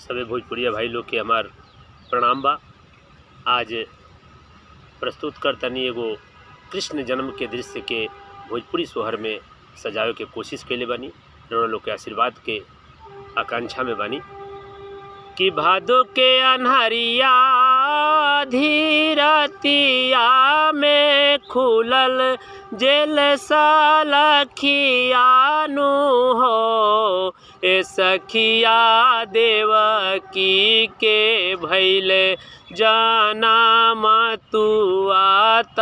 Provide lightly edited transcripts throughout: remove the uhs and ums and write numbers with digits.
सभी भोजपुरिया भाई लोग के हमार प्रणाम बा। आज प्रस्तुत करतनी एगो कृष्ण जन्म के दृश्य के भोजपुरी सोहर में सजावे के कोशिश कैले बानी। रउआ लोग के आशीर्वाद के आकांक्षा में बानी कि भादो के अन्हरिया धीरतिया में खुलल जेल सलखियानु हो ए सखिया देवकी के भैले जनम तुआत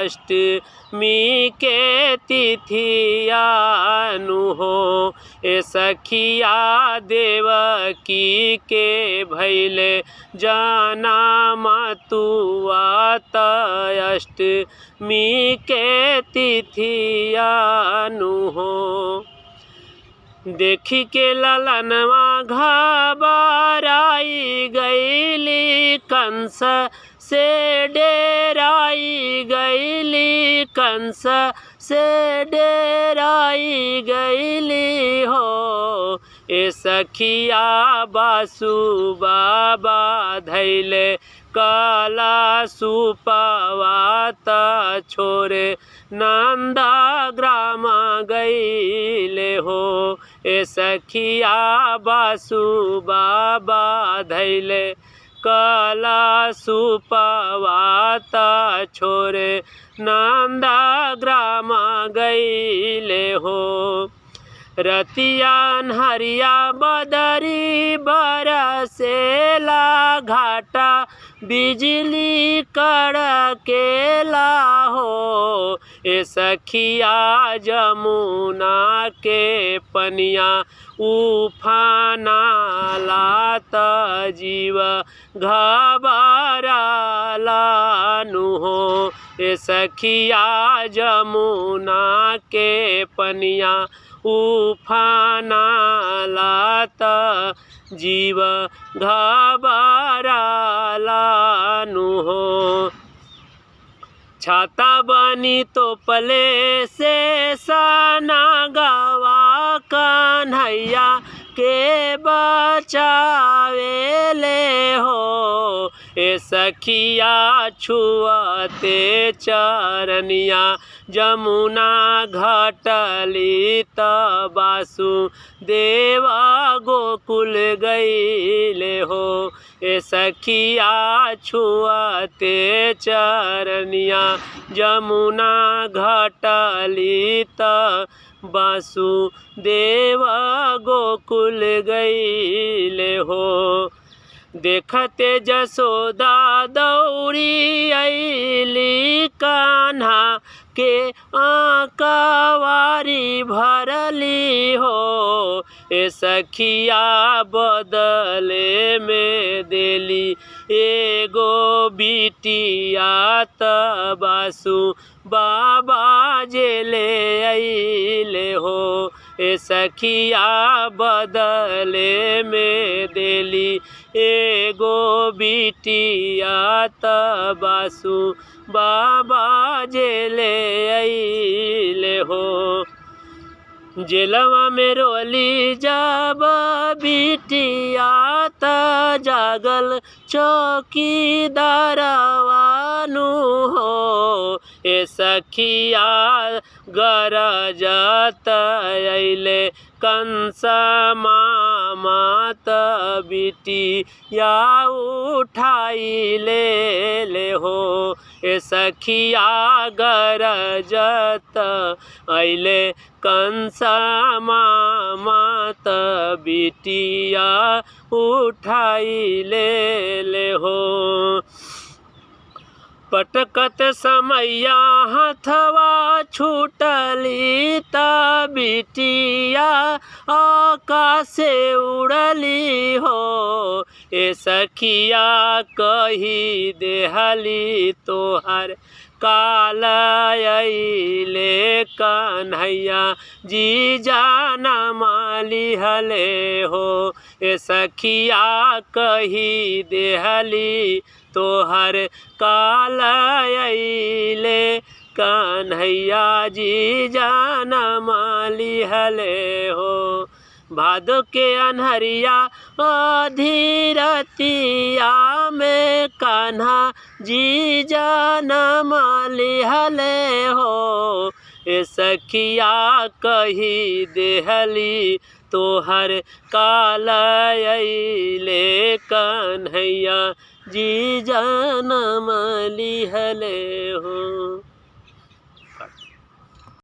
अष्टमी के तिथियानु हो ए सखिया देवकी के भैले जनम तुआत अष्टमी के तिथियानु हो। देखी के ललनवा घबराई गईली कंस से डेराई गईली कंस से डेराई गईली हो ए सखिया बासु बाबा धैले काला सुपवात छोरे नंदा ग्राम गईले हो ए सखिया बासु बाबा धैले काला सुपवात छोरे नंदा ग्राम गईले हो। रतियान हरिया बदरी बरसेला घाटा बिजली कड़केला हो ए सखिया जमुना के पनिया उफाना लात जीव घबरालानु हो ए सखिया जमुना के पनिया उफाना लात जीव घबरालानु हो। छाता बनी तो पले से सना गवा कन्हैया के बचावेले हो ए सखिया छुअते चरनिया जमुना घटली तबासु देवा गोकुल गईले हो ए सखिया छुअते चरनिया जमुना घटली तबासु देवा गोकुल गईले हो। देखते जसोदा दौड़ी अइली कान्हा के आंकवारी भरली हो ए सखिया बदले में देली एगो बिटिया तबासु बाबा जेले अइले हो ए सखिया बदले में देली एगो बिटिया तबासु बाबा जेले अइले हो। जेलवा में रोली जब बिटिया त जागल चौकीदारवानु हो ए सखिया गरजत अइले कंस मामात बिटिया उठाई ले हो ए सखिया गरजत अइले कंस मामात बिटिया उठाई ले हो। पटकत समैया हथवा छूटली त बिटिया आकाशे उड़ली हो ए सखिया कही देहली तोहर काल अइले कन्हैया जी जाना माली हले हो ए सखिया कही देहली तोहर काल अइले कन्हैया जी जाना माली हले हो। भादो के अनहरिया धीरतिया में कान्हा जी जनम लिहले हो। ए सखिया कही देहली तोहर काल अइले कन्हैया जी जनम लिहले हो।